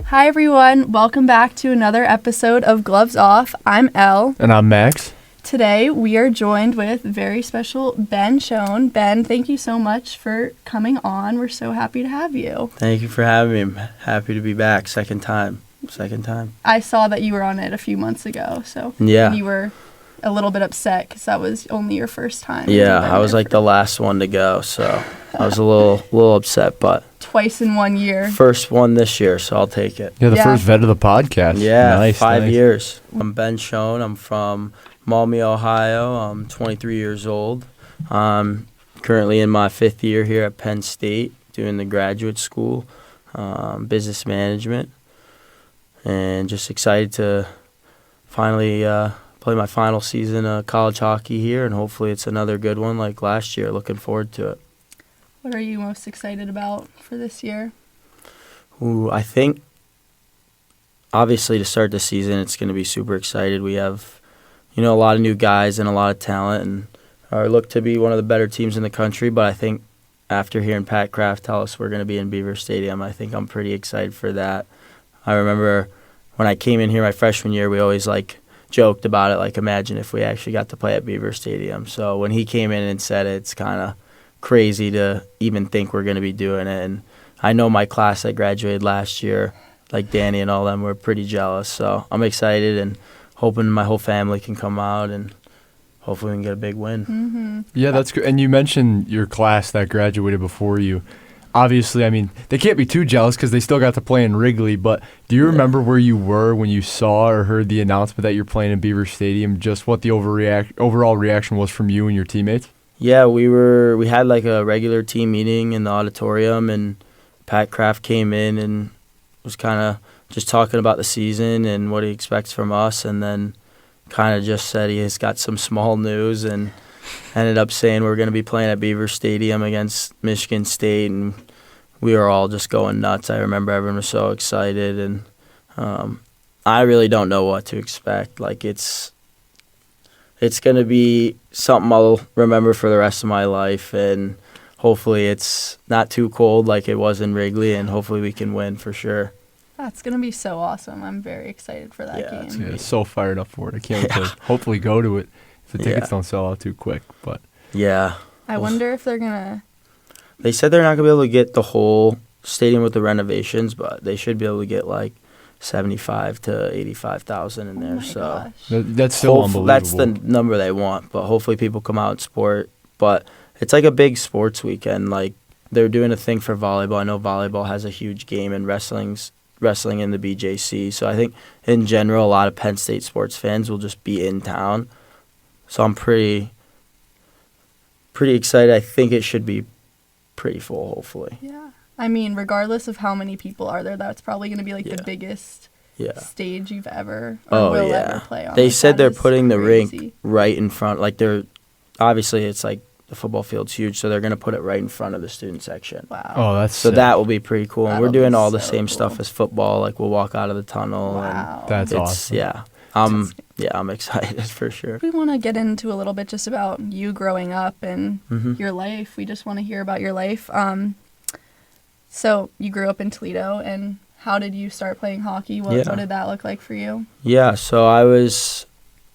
Hi everyone, welcome back to another episode of Gloves Off. I'm Elle. And I'm Max. Today we are joined with very special Ben Schoen. Ben, thank you so much for coming on. We're so happy to have you. Thank you for having me. I'm happy to be back. Second time. I saw that you were on it a few months ago, so yeah. You were a little bit upset because that was only your first time. Yeah, I was like the last one to go, so I was a little upset, but twice in 1 year. First one this year, so I'll take it. You're the first vet of the podcast. Yeah, nice, 5 years. I'm Ben Schoen. I'm from Malec, Ohio. I'm 23 years old. I'm currently in my 5th year here at Penn State doing the graduate school, business management, and just excited to finally play my final season of college hockey here, and hopefully it's another good one like last year. Looking forward to it. What are you most excited about for this year? I think, obviously, to start the season, it's going to be super excited. We have, a lot of new guys and a lot of talent, and look to be one of the better teams in the country. But I think after hearing Pat Kraft tell us we're going to be in Beaver Stadium, I think I'm pretty excited for that. I remember when I came in here my freshman year, we always, joked about it, imagine if we actually got to play at Beaver Stadium. So when he came in and said it, it's kind of crazy to even think we're going to be doing it. And I know my class that graduated last year, like Danny and all them, were pretty jealous. So I'm excited and hoping my whole family can come out and hopefully we can get a big win. Mm-hmm. Yeah, that's good. And you mentioned your class that graduated before you. Obviously, they can't be too jealous because they still got to play in Wrigley, but do you remember where you were when you saw or heard the announcement that you're playing in Beaver Stadium, just what the overall reaction was from you and your teammates? Yeah, we had a regular team meeting in the auditorium, and Pat Kraft came in and was kind of just talking about the season and what he expects from us, and then kind of just said he has got some small news and ended up saying we're going to be playing at Beaver Stadium against Michigan State, and we were all just going nuts. I remember everyone was so excited, and I really don't know what to expect. It's going to be something I'll remember for the rest of my life, and hopefully it's not too cold like it was in Wrigley, and hopefully we can win for sure. That's going to be so awesome. I'm very excited for that game. Yeah, so fired up for it. I can't wait to hopefully go to it if the tickets don't sell out too quick. But yeah. I wonder if they're going to... They said they're not going to be able to get the whole stadium with the renovations, but they should be able to get 75 to 85,000 in there. Gosh. That's still unbelievable. That's the number they want, but hopefully people come out and support. But it's a big sports weekend. They're doing a thing for volleyball. I know volleyball has a huge game, and wrestling in the BJC. So I think in general, a lot of Penn State sports fans will just be in town. So I'm pretty excited. I think it should be pretty full, hopefully. Yeah. Regardless of how many people are there, that's probably going to be the biggest stage you've ever ever play on. They said they're putting the crazy. rink right in front. Obviously it's the football field's huge, so they're going to put it right in front of the student section. Wow. Oh, that's so sick. That will be pretty cool. And That'll we're doing be all the so same cool. stuff as football. We'll walk out of the tunnel. Wow. That's awesome. Yeah. I'm excited for sure. We want to get into a little bit just about you growing up and your life. We just want to hear about your life. So you grew up in Toledo, and how did you start playing hockey? What did that look like for you? Yeah, so I was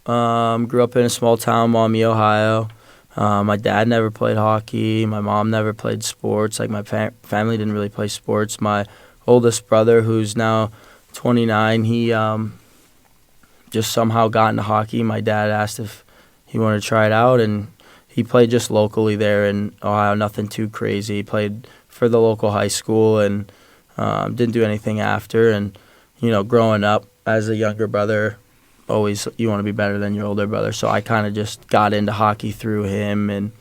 grew up in a small town, Malec, Ohio. My dad never played hockey. My mom never played sports. My family didn't really play sports. My oldest brother, who's now 29, he just somehow got into hockey. My dad asked if he wanted to try it out, and he played just locally there in Ohio, nothing too crazy. He played for the local high school and didn't do anything after. And, growing up as a younger brother, always you want to be better than your older brother. So I kind of just got into hockey through him. And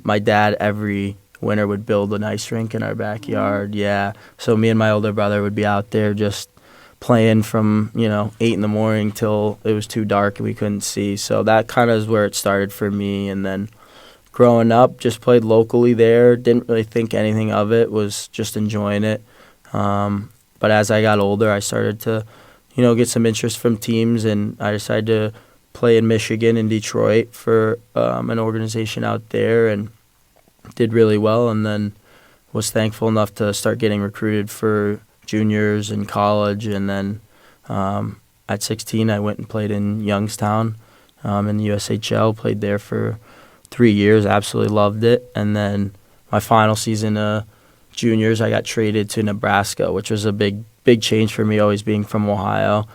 my dad every winter would build an ice rink in our backyard. Yeah. So me and my older brother would be out there just playing from 8 in the morning till it was too dark and we couldn't see. So that kind of is where it started for me. And then growing up, just played locally there. Didn't really think anything of it. Was just enjoying it. But as I got older, I started to get some interest from teams, and I decided to play in Michigan and Detroit for an organization out there, and did really well. And then was thankful enough to start getting recruited for juniors in college. And then at 16, I went and played in Youngstown in the USHL, played there for 3 years, absolutely loved it. And then my final season of juniors, I got traded to Nebraska, which was a big change for me, always being from Ohio.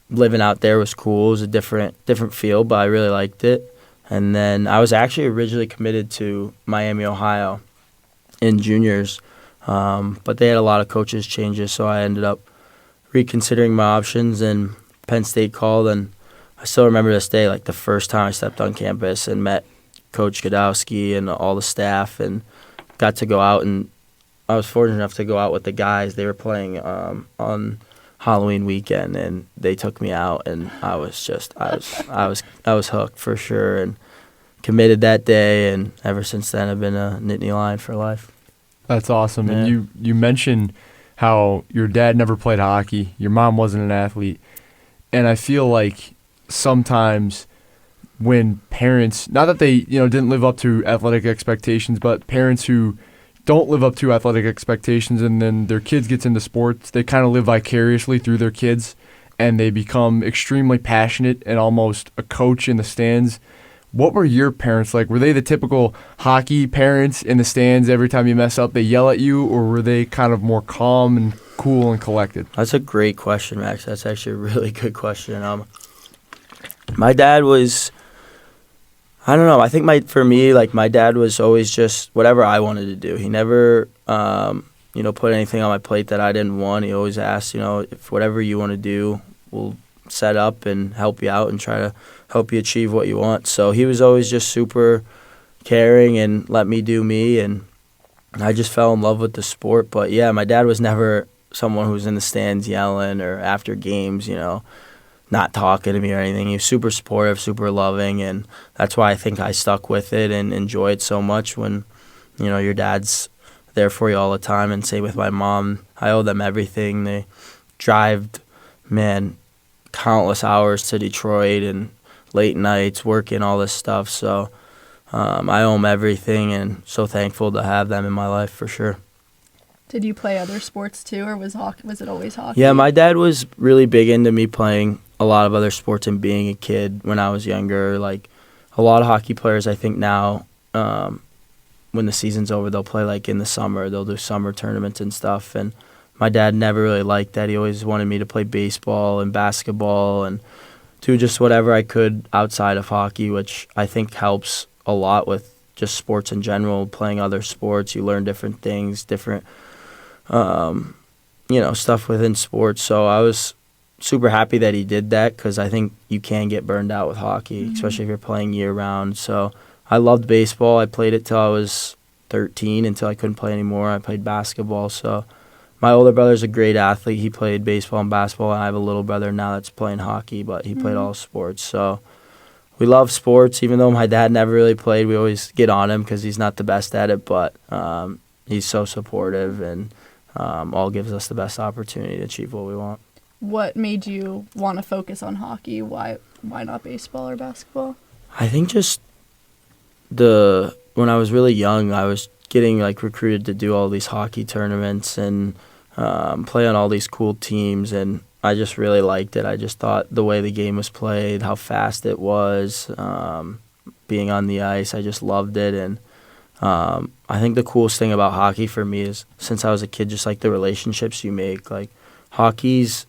Living out there was cool. It was a different feel, but I really liked it. And then I was actually originally committed to Miami, Ohio in juniors, but they had a lot of coaches changes, so I ended up reconsidering my options, and Penn State called. And I still remember this day, like the first time I stepped on campus and met Coach Godowski and all the staff, and got to go out. And I was fortunate enough to go out with the guys. They were playing on Halloween weekend, and they took me out, and I was hooked for sure, and committed that day. And ever since then, I've been a Nittany Lion for life. That's awesome. Yeah. And you mentioned how your dad never played hockey, your mom wasn't an athlete, and I feel like sometimes when parents, not that they didn't live up to athletic expectations, but parents who don't live up to athletic expectations and then their kids gets into sports, they kind of live vicariously through their kids, and they become extremely passionate and almost a coach in the stands. What were your parents like? Were they the typical hockey parents in the stands? Every time you mess up, they yell at you, or were they kind of more calm and cool and collected? That's a great question, Max. That's actually a really good question. My dad was, I don't know. I think for me, my dad was always just whatever I wanted to do. He never, put anything on my plate that I didn't want. He always asked, if whatever you want to do, we'll set up and help you out and try to help you achieve what you want. So he was always just super caring and let me do me, and I just fell in love with the sport. But yeah, my dad was never someone who was in the stands yelling or after games, not talking to me or anything. He was super supportive, super loving, and that's why I think I stuck with it and enjoy it so much when, your dad's there for you all the time. And same with my mom. I owe them everything. They drive, countless hours to Detroit and late nights working, all this stuff. So I owe them everything, and so thankful to have them in my life for sure. Did you play other sports too, or was it always hockey? Yeah, my dad was really big into me playing a lot of other sports and being a kid when I was younger. Like a lot of hockey players, I think now, when the season's over, they'll play in the summer. They'll do summer tournaments and stuff. And my dad never really liked that. He always wanted me to play baseball and basketball and do just whatever I could outside of hockey, which I think helps a lot with just sports in general. Playing other sports, you learn different things, different stuff within sports. So I was super happy that he did that, because I think you can get burned out with hockey, especially if you're playing year-round. So I loved baseball. I played it till I was 13, until I couldn't play anymore. I played basketball. So my older brother's a great athlete. He played baseball and basketball. I have a little brother now that's playing hockey, but he played all sports. So we love sports. Even though my dad never really played, we always get on him because he's not the best at it, but he's so supportive and all gives us the best opportunity to achieve what we want. What made you want to focus on hockey? Why not baseball or basketball? I think just when I was really young, I was getting recruited to do all these hockey tournaments and play on all these cool teams, and I just really liked it. I just thought the way the game was played, how fast it was, being on the ice, I just loved it. And I think the coolest thing about hockey for me is, since I was a kid, just the relationships you make. Hockey's,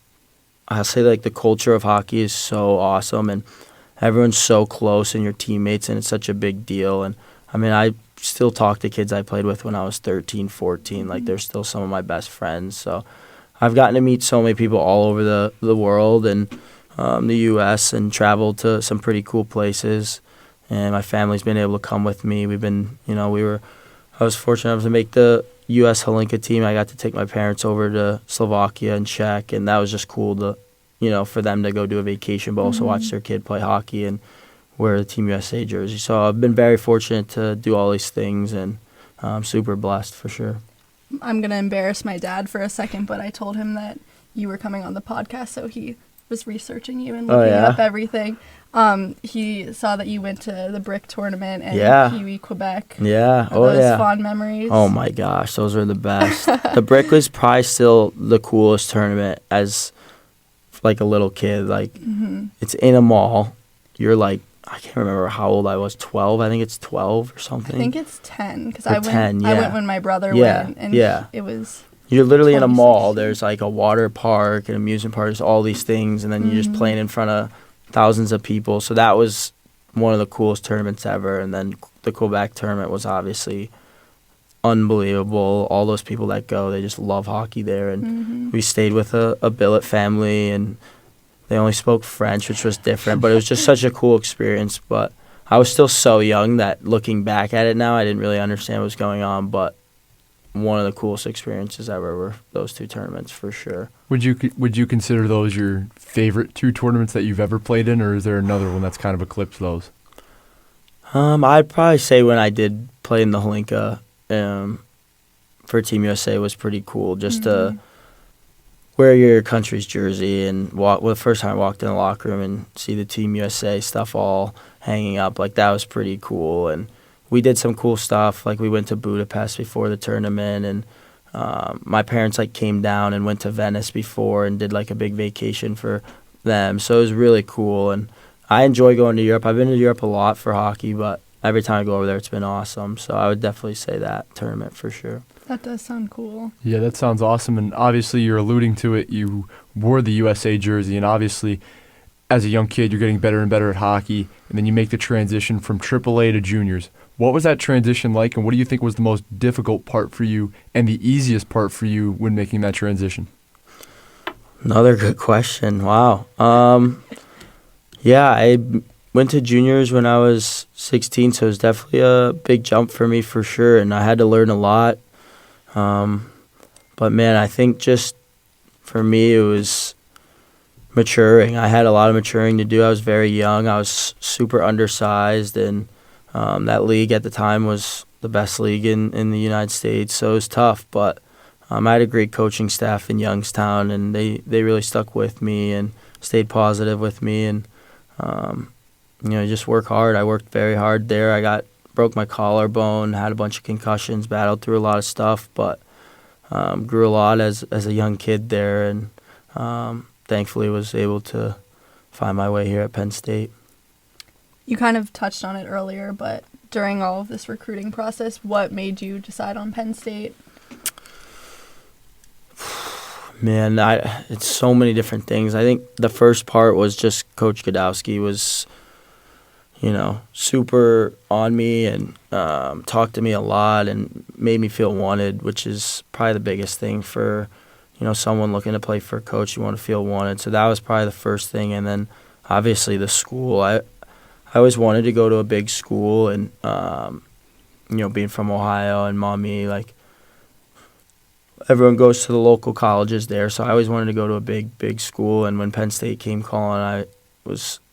I'll say the culture of hockey is so awesome, and everyone's so close, and your teammates, and it's such a big deal. And I still talk to kids I played with when I was 13, 14. They're still some of my best friends. So I've gotten to meet so many people all over the world and the U.S. and traveled to some pretty cool places. And my family's been able to come with me. We've been, I was fortunate enough to make the U.S. Halinka team. I got to take my parents over to Slovakia and Czech, and that was just cool to, for them to go do a vacation, but also watch their kid play hockey and wear the Team USA jersey. So I've been very fortunate to do all these things, and I'm super blessed for sure. I'm going to embarrass my dad for a second, but I told him that you were coming on the podcast, so he was researching you and Oh, looking yeah? up everything, he saw that you went to the brick tournament and Yeah. Kiwi, Quebec. Yeah. Are Oh, those yeah. fond memories? Oh my gosh, those were the best. The brick was probably still the coolest tournament as like a little kid. Like it's in a mall. You're like, I can't remember how old I was. 12. I think it's 12 or I something. think it's 10 because Or I went. 10, I yeah. went when my brother Yeah, went, and yeah. it was. You're literally in a mall. 2016. There's like a water park, an amusement park, there's all these things, and then you're just playing in front of thousands of people. So that was one of the coolest tournaments ever. And then the Quebec tournament was obviously unbelievable. All those people that go, they just love hockey there. And we stayed with a billet family, and they only spoke French, which was different. But it was just such a cool experience. But I was still so young that looking back at it now, I didn't really understand what was going on. But one of the coolest experiences ever were those two tournaments for sure. Would you consider those your favorite two tournaments that you've ever played in, or is there another one that's kind of eclipsed those? I'd probably say when I did play in the Holinka for Team USA was pretty cool. Just to wear your country's jersey and walk. Well, the first time I walked in the locker room and see the Team USA stuff all hanging up, like that was pretty cool. And we did some cool stuff. Like we went to Budapest before the tournament, and my parents like came down and went to Venice before and did like a big vacation for them. So it was really cool, and I enjoy going to Europe. I've been to Europe a lot for hockey, but every time I go over there, it's been awesome. So I would definitely say that tournament for sure. That does sound cool. Yeah, that sounds awesome. And obviously, you're alluding to it. You wore the USA jersey, and obviously, as a young kid, you're getting better and better at hockey, and then you make the transition from AAA to juniors. What was that transition like, and what do you think was the most difficult part for you and the easiest part for you when making that transition? Another good question. Wow. Yeah, I went to juniors when I was 16, so it was definitely a big jump for me for sure, and I had to learn a lot. But, man, I think just for me it was maturing. I had a lot of maturing to do. I was very young. I was super undersized, and that league at the time was the best league in the United States, so it was tough. But I had a great coaching staff in Youngstown, and they really stuck with me and stayed positive with me. And, just work hard. I worked very hard there. Broke my collarbone, had a bunch of concussions, battled through a lot of stuff, but grew a lot as a young kid there, and thankfully was able to find my way here at Penn State. You kind of touched on it earlier, but during all of this recruiting process, what made you decide on Penn State? Man, it's so many different things. I think the first part was just Coach Godowski was, super on me and talked to me a lot and made me feel wanted, which is probably the biggest thing for, someone looking to play for a coach. You want to feel wanted. So that was probably the first thing. And then obviously the school. I always wanted to go to a big school, and, being from Ohio and Maumee, like, everyone goes to the local colleges there, so I always wanted to go to a big school. And when Penn State came calling, I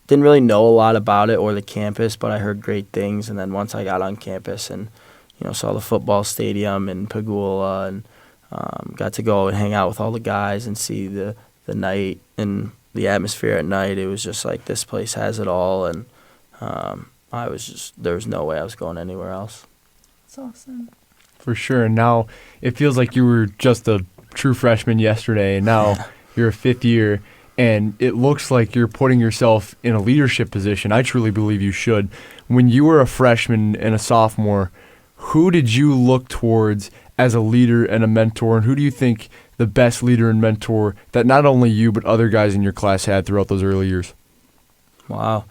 didn't really know a lot about it or the campus, but I heard great things. And then once I got on campus and saw the football stadium in Pagula and got to go and hang out with all the guys and see the night and the atmosphere at night, it was just like, this place has it all. And there was no way I was going anywhere else. That's awesome. For sure. And now it feels like you were just a true freshman yesterday, and now you're a fifth year, and it looks like you're putting yourself in a leadership position. I truly believe you should. When you were a freshman and a sophomore, who did you look towards as a leader and a mentor, and who do you think the best leader and mentor that not only you but other guys in your class had throughout those early years? Wow.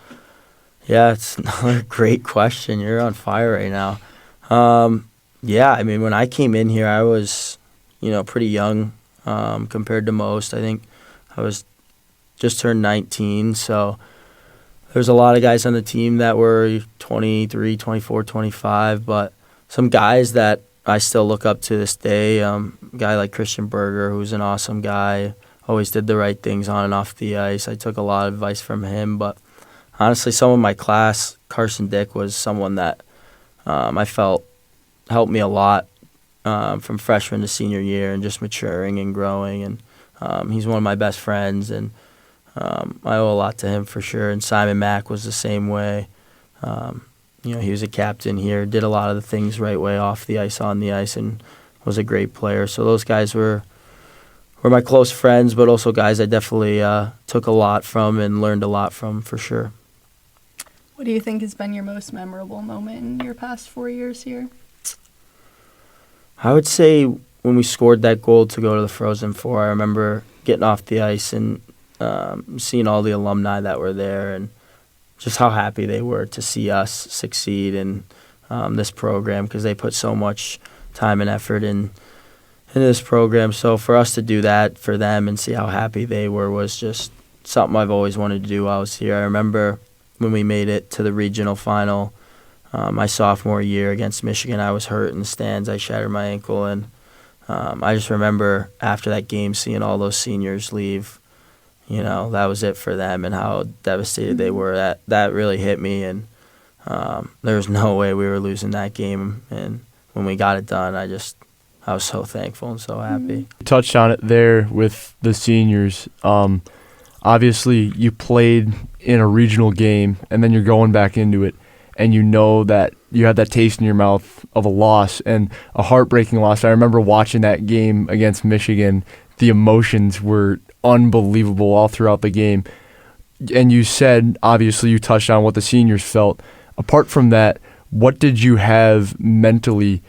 Yeah, it's another great question. You're on fire right now. Yeah, I mean, when I came in here, I was, pretty young compared to most. I think I was just turned 19, so there's a lot of guys on the team that were 23, 24, 25, but some guys that I still look up to this day, a guy like Christian Berger, who's an awesome guy, always did the right things on and off the ice. I took a lot of advice from him, but honestly, some of my class, Carson Dick was someone that I felt helped me a lot from freshman to senior year and just maturing and growing. And he's one of my best friends. And I owe a lot to him for sure. And Simon Mack was the same way. He was a captain here, did a lot of the things right way off the ice, on the ice, and was a great player. So those guys were my close friends, but also guys I definitely took a lot from and learned a lot from for sure. What do you think has been your most memorable moment in your past 4 years here? I would say when we scored that goal to go to the Frozen Four, I remember getting off the ice and seeing all the alumni that were there and just how happy they were to see us succeed in this program, because they put so much time and effort into this program. So for us to do that for them and see how happy they were was just something I've always wanted to do while I was here. I remember when we made it to the regional final my sophomore year against Michigan. I was hurt in the stands. I shattered my ankle, and I just remember after that game seeing all those seniors leave. That was it for them and how devastated they were. That really hit me, and there was no way we were losing that game. And when we got it done, I was so thankful and so happy. You touched on it there with the seniors. Obviously, you played in a regional game, and then you're going back into it, and you know that you had that taste in your mouth of a loss and a heartbreaking loss. I remember watching that game against Michigan. The emotions were unbelievable all throughout the game. And you said, obviously, you touched on what the seniors felt. Apart from that, what did you have mentally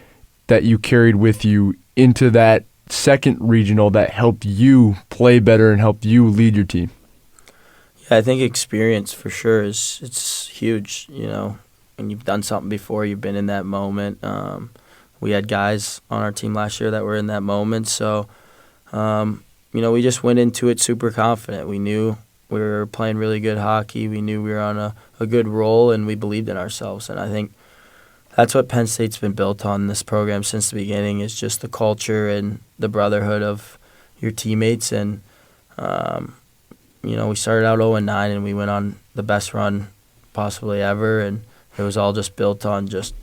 that you carried with you into that second regional that helped you play better and helped you lead your team? Yeah, I think experience for sure it's huge. When you've done something before, you've been in that moment. We had guys on our team last year that were in that moment, so we just went into it super confident. We knew we were playing really good hockey. We knew we were on a good roll, and we believed in ourselves. And I think that's what Penn State's been built on, this program, since the beginning, is just the culture and the brotherhood of your teammates. And, we started out 0-9, and we went on the best run possibly ever. And it was all just built on just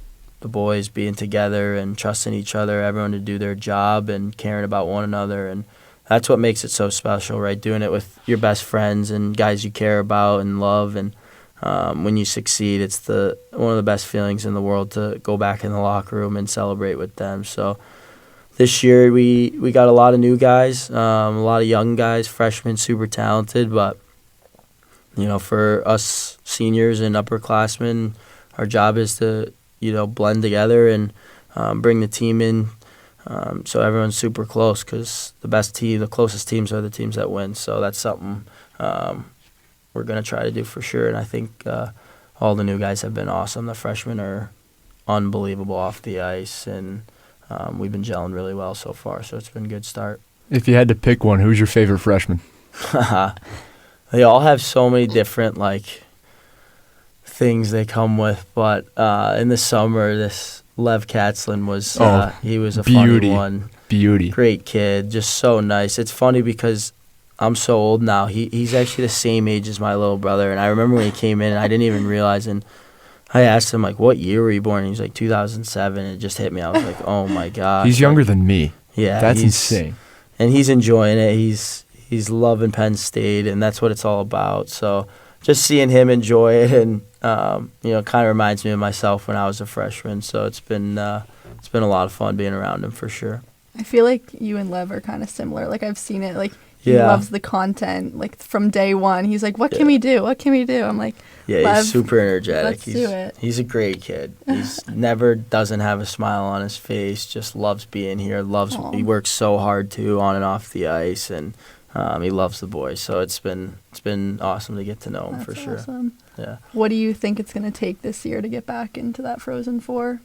the boys being together and trusting each other, everyone to do their job and caring about one another. And that's what makes it so special, right? Doing it with your best friends and guys you care about and love. And when you succeed, it's one of the best feelings in the world to go back in the locker room and celebrate with them. So this year we got a lot of new guys, a lot of young guys, freshmen, super talented. But, for us seniors and upperclassmen, our job is to, blend together and bring the team in so everyone's super close, because the closest teams are the teams that win. So that's something we're going to try to do for sure. And I think all the new guys have been awesome. The freshmen are unbelievable off the ice, and we've been gelling really well so far. So it's been a good start. If you had to pick one, who's your favorite freshman? They all have so many different things they come with, but in the summer, this Lev Katzlin was he was a funny one. Beauty. Great kid, just so nice. It's funny because I'm so old now. He's actually the same age as my little brother, and I remember when he came in, I didn't even realize, and I asked him, what year were you born? And he was like, 2007, and it just hit me. I was like, oh my God. He's younger than me. Yeah. That's insane. And he's enjoying it. He's loving Penn State, and that's what it's all about. So just seeing him enjoy it, and kind of reminds me of myself when I was a freshman. So it's been a lot of fun being around him for sure. I feel like you and Lev are kind of similar. I've seen it. He loves the content. From day one, he's like, "What can we do? What can we do?" I'm like, "Yeah, he's super energetic. Let's do it." He's a great kid. He's never doesn't have a smile on his face. Just loves being here. Aww. He works so hard too, on and off the ice, and he loves the boys. So it's been awesome to get to know him. That's for sure. Awesome. Yeah. What do you think it's going to take this year to get back into that Frozen Four?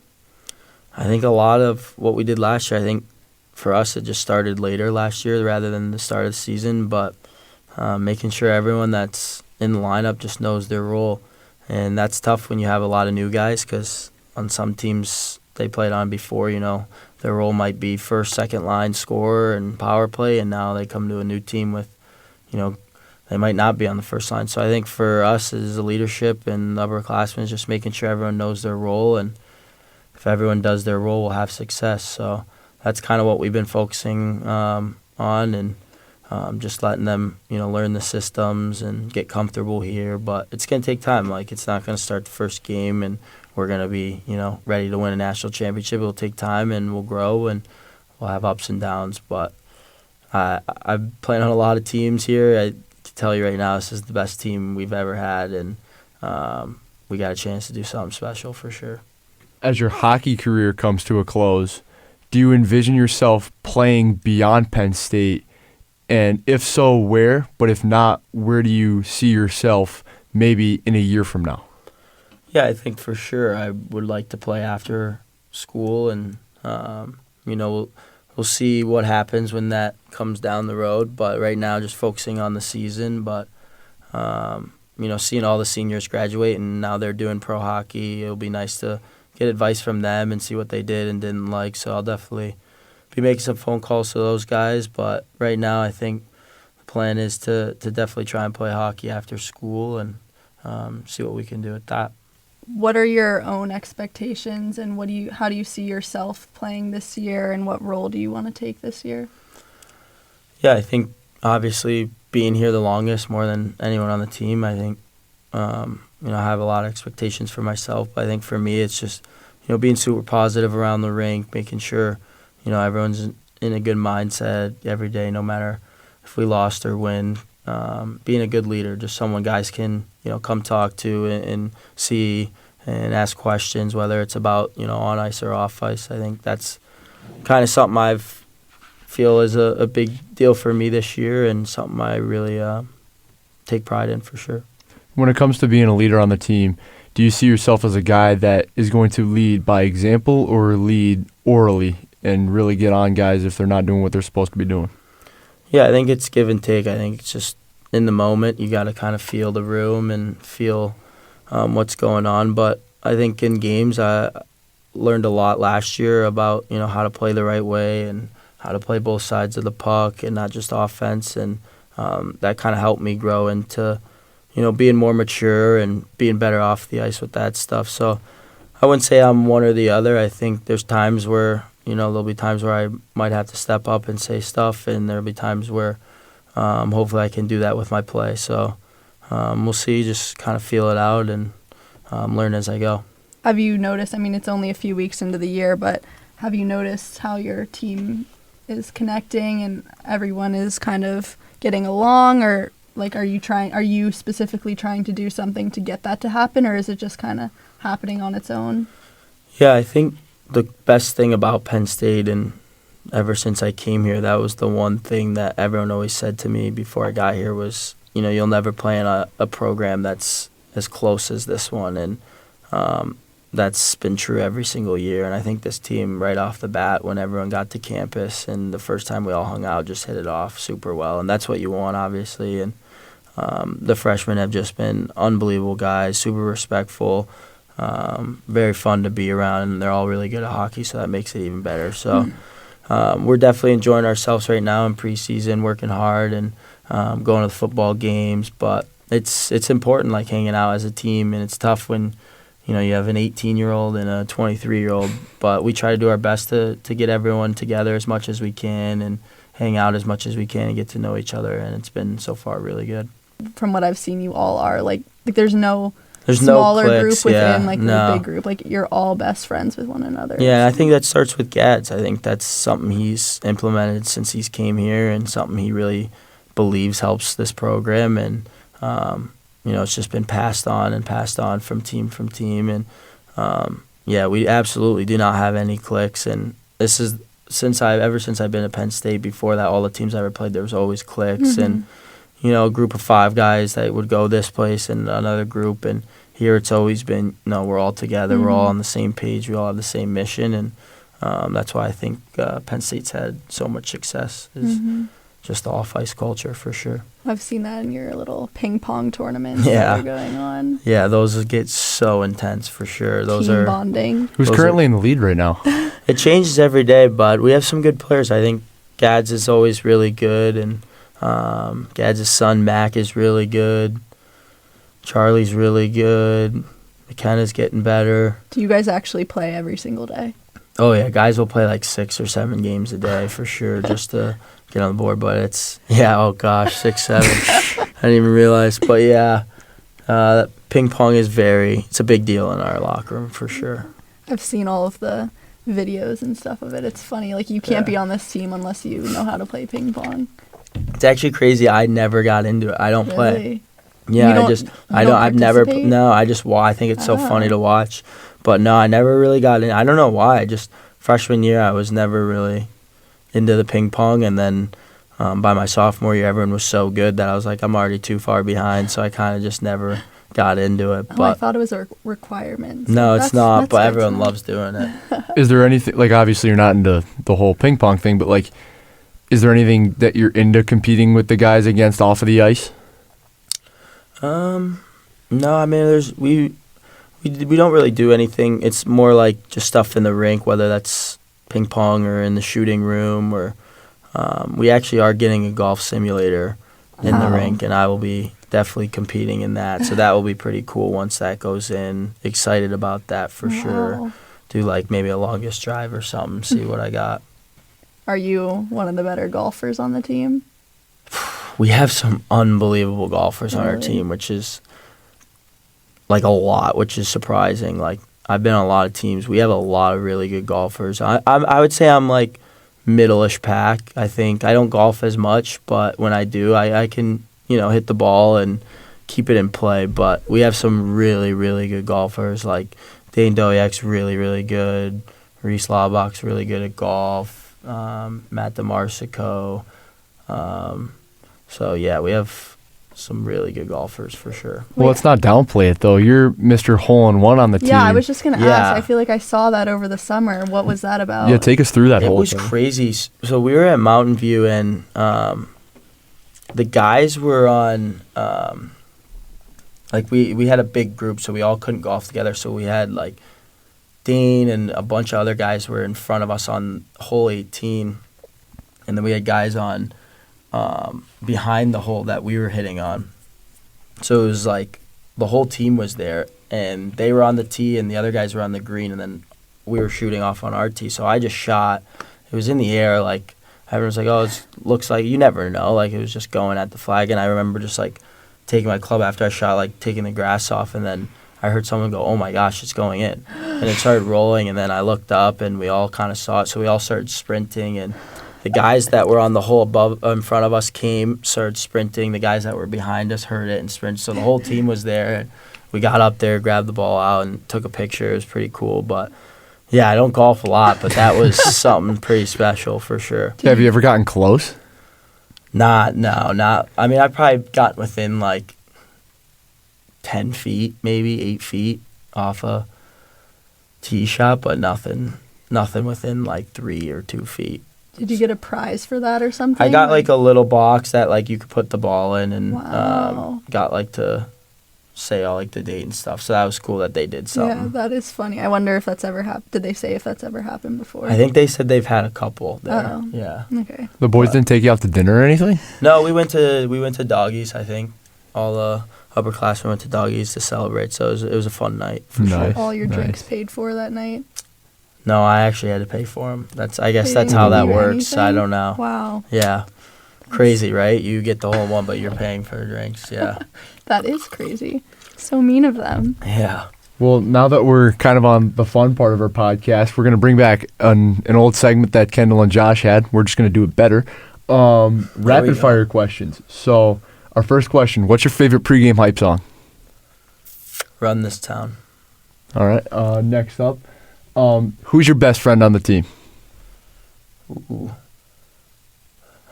I think a lot of what we did last year. I think for us, it just started later last year rather than the start of the season. But making sure everyone that's in the lineup just knows their role, and that's tough when you have a lot of new guys, because on some teams they played on before, their role might be first, second line scorer and power play, and now they come to a new team with, they might not be on the first line. So I think for us as a leadership and upperclassmen, is just making sure everyone knows their role, and if everyone does their role, we'll have success. So that's kind of what we've been focusing on, and just letting them, learn the systems and get comfortable here. But it's going to take time. Like, it's not going to start the first game and we're going to be, ready to win a national championship. It'll take time and we'll grow and we'll have ups and downs. But I'm playing on a lot of teams here. I can tell you right now, this is the best team we've ever had, and we got a chance to do something special for sure. As your hockey career comes to a close, do you envision yourself playing beyond Penn State? And if so, where? But if not, where do you see yourself maybe in a year from now? Yeah, I think for sure I would like to play after school, and we'll see what happens when that comes down the road. But right now, just focusing on the season. But seeing all the seniors graduate and now they're doing pro hockey, it'll be nice to get advice from them and see what they did and didn't like. So I'll definitely be making some phone calls to those guys. But right now, I think the plan is to definitely try and play hockey after school and see what we can do with that. What are your own expectations, and how do you see yourself playing this year, and what role do you want to take this year? Yeah, I think obviously being here the longest, more than anyone on the team, I think I have a lot of expectations for myself. But I think for me, it's just being super positive around the rink, making sure everyone's in a good mindset every day, no matter if we lost or win. Being a good leader, just someone guys can come talk to and see and ask questions, whether it's about on ice or off ice. I think that's kind of something I feel is a big deal for me this year, and something I really take pride in for sure. When it comes to being a leader on the team, do you see yourself as a guy that is going to lead by example or lead orally and really get on guys if they're not doing what they're supposed to be doing? Yeah, I think it's give and take. I think it's just in the moment you got to kind of feel the room and feel what's going on. But I think in games I learned a lot last year about how to play the right way and how to play both sides of the puck and not just offense. And that kind of helped me grow into being more mature and being better off the ice with that stuff. So I wouldn't say I'm one or the other. I think there's times where there'll be times where I might have to step up and say stuff, and there'll be times where hopefully I can do that with my play. So we'll see, just kind of feel it out and learn as I go. Have you noticed, it's only a few weeks into the year, but have you noticed how your team is connecting and everyone is kind of getting along, or are you specifically trying to do something to get that to happen, or is it just kind of happening on its own? Yeah, I think the best thing about Penn State, and ever since I came here, that was the one thing that everyone always said to me before I got here was, you'll never play in a program that's as close as this one. And that's been true every single year. And I think this team, right off the bat, when everyone got to campus and the first time we all hung out, just hit it off super well. And that's what you want, obviously. And the freshmen have just been unbelievable guys, super respectful, very fun to be around, and they're all really good at hockey, so that makes it even better. So we're definitely enjoying ourselves right now in preseason, working hard and going to the football games. But it's important, like hanging out as a team, and it's tough when you have an 18-year-old and a 23-year-old. But we try to do our best to get everyone together as much as we can and hang out as much as we can and get to know each other, and it's been so far really good. From what I've seen, you all are there's no There's smaller no cliques, group within no. the big group. You're all best friends with one another. Yeah, I think that starts with Gads. I think that's something he's implemented since he's came here, and something he really believes helps this program. And it's just been passed on from team. And we absolutely do not have any cliques. And this is ever since I've been at Penn State. Before that, all the teams I ever played, there was always cliques. Mm-hmm. And a group of 5 guys that would go this place and another group. And here it's always been, we're all together. Mm-hmm. We're all on the same page. We all have the same mission. And that's why I think Penn State's had so much success is just the off-ice culture for sure. I've seen that in your little ping pong tournaments that are going on. Yeah, those get so intense for sure. Those Team are bonding. Who's currently in the lead right now? It changes every day, but we have some good players. I think Gads is always really good, and Gads' son Mac is really good. Charlie's really good. McKenna's getting better. Do you guys actually play every single day? Oh, yeah, guys will play like 6 or 7 games a day for sure just to get on the board. But it's, yeah, oh gosh, 6, 7. I didn't even realize. But, yeah, ping pong it's a big deal in our locker room for sure. I've seen all of the videos and stuff of it. It's funny. Like, you can't be on this team unless you know how to play ping pong. It's actually crazy. I never got into it. I don't play. Really? Yeah, I've never, participate? no, I think it's so funny to watch. But no, I never really got in. I don't know why. Just freshman year, I was never really into the ping pong. And then by my sophomore year, everyone was so good that I was like, I'm already too far behind. So I kind of just never got into it. I But thought it was a requirement. So no, it's not. that's But good everyone to know. loves doing it. Is there anything, like, obviously you're not into the whole ping pong thing, but, like, is there anything that you're into competing with the guys against off of the ice? No, I mean, we don't really do anything. It's more like just stuff in the rink, whether that's ping pong or in the shooting room, or we actually are getting a golf simulator in the rink, and I will be definitely competing in that. So that will be pretty cool once that goes in. Excited about that for sure. Wow. Do like maybe a longest drive or something, see what I got. Are you one of the better golfers on the team? We have some unbelievable golfers on our Really? team, which is like a lot, which is surprising. Like, I've been on a lot of teams. We have a lot of really good golfers. I would say I'm like middle-ish pack. I think I don't golf as much, but when I do, I can, hit the ball and keep it in play. But we have some really, really good golfers. Like Dane Doyek's really, really good. Reese Laubach's really good at golf. Matt DeMarsico. So, yeah, we have some really good golfers for sure. Well, let's not downplay it, though. You're Mr. Hole-in-One on the team. Yeah, I was just going to Yeah. ask. I feel like I saw that over the summer. What was that about? Yeah, take us through that It whole was thing. crazy. So we were at Mountain View, and the guys were on we had a big group, so we all couldn't golf together. So we had like Dean and a bunch of other guys were in front of us on hole 18, and then we had guys on behind the hole that we were hitting on. So it was like the whole team was there, and they were on the tee, and the other guys were on the green, and then we were shooting off on our tee. So I just shot. It was in the air, like everyone was like, "Oh, it looks like," you never know. Like, it was just going at the flag, and I remember just like taking my club after I shot, like taking the grass off, and then I heard someone go, "Oh my gosh, it's going in," and it started rolling, and then I looked up, and we all kind of saw it, so we all started sprinting, and the guys that were on the hole above in front of us started sprinting. The guys that were behind us heard it and sprinted, so the whole team was there, and we got up there, grabbed the ball out, and took a picture. It was pretty cool, but yeah, I don't golf a lot, but that was something pretty special for sure. Have you ever gotten close? Not. I mean, I probably got within like 10 feet, maybe 8 feet off a tee shot, but nothing within like 3 or 2 feet. Did you get a prize for that or something? I got like a little box that like you could put the ball in, and Wow. got like to say all like the date and stuff. So that was cool that they did Yeah, something. that is funny. I wonder if that's ever happened. Did they say if that's ever happened before? I think they said they've had a couple there. Oh. Yeah. Okay. The boys didn't take you out to dinner or anything? No, we went to Doggies. I think all the upperclassmen went to Doggies to celebrate. So it was a fun night for Nice. sure. All your drinks Nice. paid for that night? No, I actually had to pay for them. I guess They that's didn't how give that you works. I anything? don't know. Wow. Yeah. Crazy, right? You get the whole one, but you're paying for the drinks. Yeah. That is crazy. So mean of them. Yeah. Well, now that we're kind of on the fun part of our podcast, we're going to bring back an old segment that Kendall and Josh had. We're just going to do it better. Rapid fire questions. So, our first question, what's your favorite pregame hype song? Run This Town. All right. Next up, who's your best friend on the team? Ooh.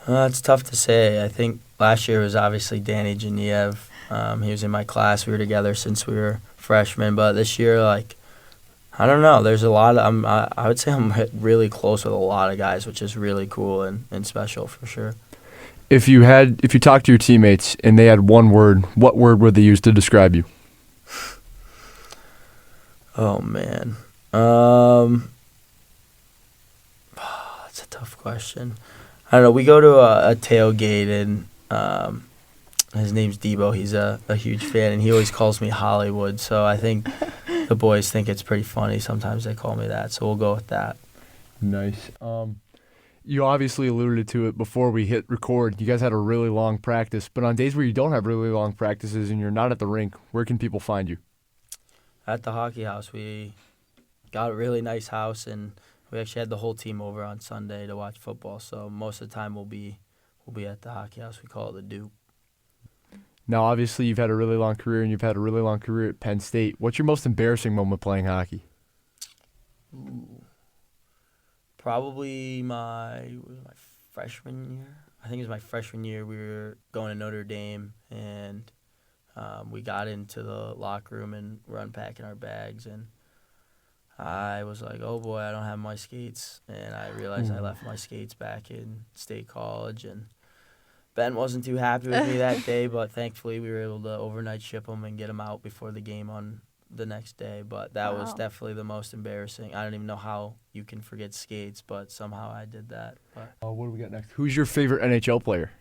It's tough to say. I think last year was obviously Danny Geniev. He was in my class. We were together since we were freshmen. But this year, like, I don't know. There's a lot of I would say I'm really close with a lot of guys, which is really cool and special for sure. If you talked to your teammates and they had one word, what word would they use to describe you? Oh man, that's a tough question. I don't know. We go to a tailgate, and his name's Debo. He's a huge fan, and he always calls me Hollywood. So I think the boys think it's pretty funny. Sometimes they call me that, so we'll go with that. Nice. You obviously alluded to it before we hit record. You guys had a really long practice, but on days where you don't have really long practices and you're not at the rink, where can people find you? At the hockey house, we got a really nice house, and we actually had the whole team over on Sunday to watch football. So most of the time we'll be at the hockey house. We call it the Duke. Now, obviously, you've had a really long career, and you've had a really long career at Penn State. What's your most embarrassing moment playing hockey? Ooh. Probably my freshman year. I think it was my freshman year. We were going to Notre Dame, and we got into the locker room and we're unpacking our bags, and I was like, oh boy, I don't have my skates. And I realized I left my skates back in State College, and Ben wasn't too happy with me that day, but thankfully we were able to overnight ship them and get them out before the game on the next day. But that was definitely the most embarrassing. I don't even know how you can forget skates, but somehow I did that. But What do we got next? Who's your favorite NHL player?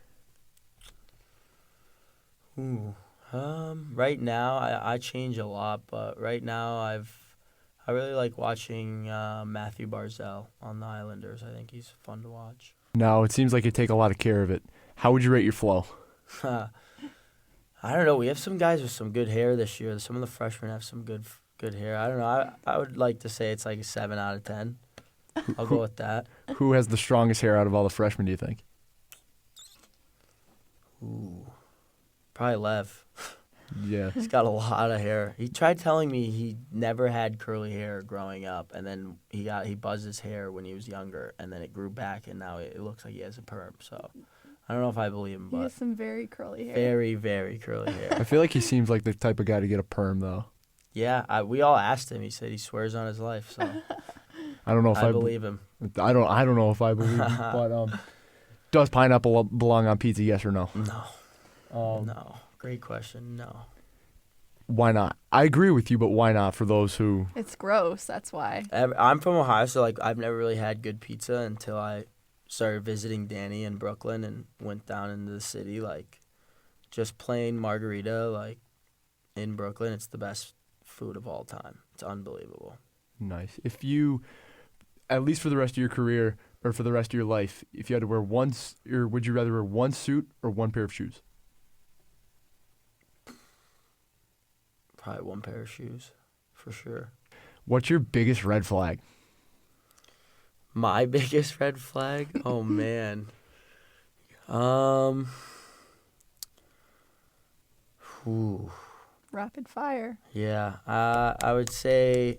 Right now I change a lot, but right now I really like watching Matthew Barzal on the Islanders. I think he's fun to watch. No, it seems like you take a lot of care of it. How would you rate your flow? I don't know. We have some guys with some good hair this year. Some of the freshmen have some good hair. I don't know. I would like to say it's like a 7 out of 10. I'll go with that. Who has the strongest hair out of all the freshmen, do you think? Ooh, probably Lev. Yeah. He's got a lot of hair. He tried telling me he never had curly hair growing up, and then he buzzed his hair when he was younger, and then it grew back, and now it looks like he has a perm. So I don't know if I believe him, He but has some very curly hair. very, very curly hair. I feel like he seems like the type of guy to get a perm, though. Yeah, we all asked him. He said he swears on his life, so I don't know if I believe him. I don't know if I believe him, but does pineapple belong on pizza? Yes or no? No. No. Great question. No. Why not? I agree with you, but why not for those who... It's gross, that's why. I'm from Ohio, so like I've never really had good pizza until I started visiting Danny in Brooklyn and went down into the city. Like, just plain margarita, like, in Brooklyn, it's the best food of all time. It's unbelievable. Nice. If you, at least for the rest of your career, or for the rest of your life, if you had to wear or would you rather wear one suit or one pair of shoes? Probably one pair of shoes, for sure. What's your biggest red flag? My biggest red flag? Oh, man. Rapid fire. Yeah, I would say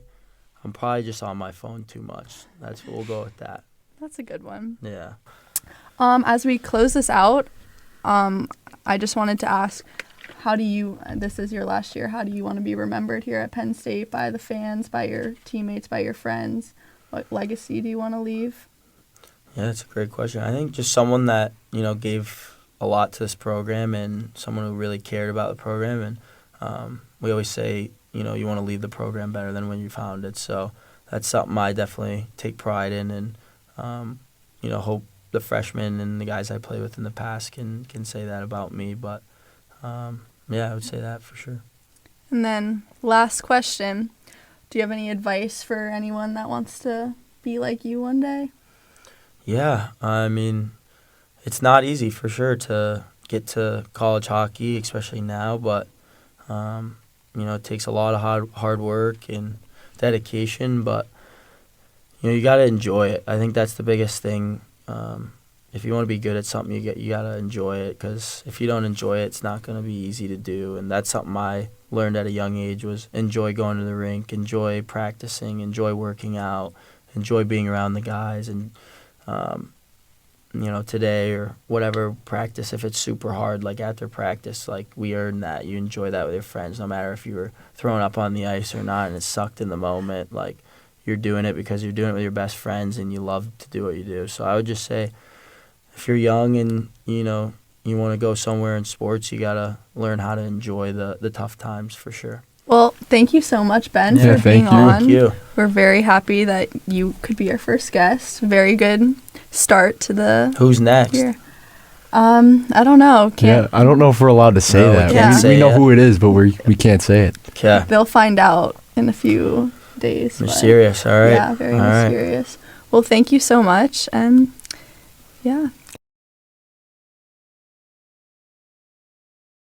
I'm probably just on my phone too much. We'll go with that. That's a good one. Yeah. As we close this out, I just wanted to ask, this is your last year, how do you want to be remembered here at Penn State by the fans, by your teammates, by your friends? What legacy do you want to leave? Yeah, that's a great question. I think just someone that, gave a lot to this program and someone who really cared about the program. And we always say, you want to leave the program better than when you found it. So that's something I definitely take pride in, and, hope the freshmen and the guys I played with in the past can say that about me. But, yeah, I would say that for sure. And then last question, do you have any advice for anyone that wants to be like you one day? Yeah, I mean, it's not easy for sure to get to college hockey, especially now, but, it takes a lot of hard work and dedication, but, you got to enjoy it. I think that's the biggest thing. If you want to be good at something, you got to enjoy it, because if you don't enjoy it, it's not going to be easy to do. And that's something I learned at a young age, was enjoy going to the rink, enjoy practicing, enjoy working out, enjoy being around the guys. And, today or whatever practice, if it's super hard, like after practice, like we earn that. You enjoy that with your friends, no matter if you were thrown up on the ice or not and it sucked in the moment. Like, you're doing it because you're doing it with your best friends and you love to do what you do. So I would just say, if you're young and, you want to go somewhere in sports, you got to learn how to enjoy the tough times for sure. Well, thank you so much, Ben, Yeah, for being thank you. on. Thank you. We're very happy that you could be our first guest. Very good start to the Who's next? year. I don't know. I don't know if we're allowed to say No, we that. can't say We know it. who it is, but we can't say it. Okay. They'll find out in a few days. but- Mysterious, all right. Yeah, very All right. mysterious. Well, thank you so much. And yeah.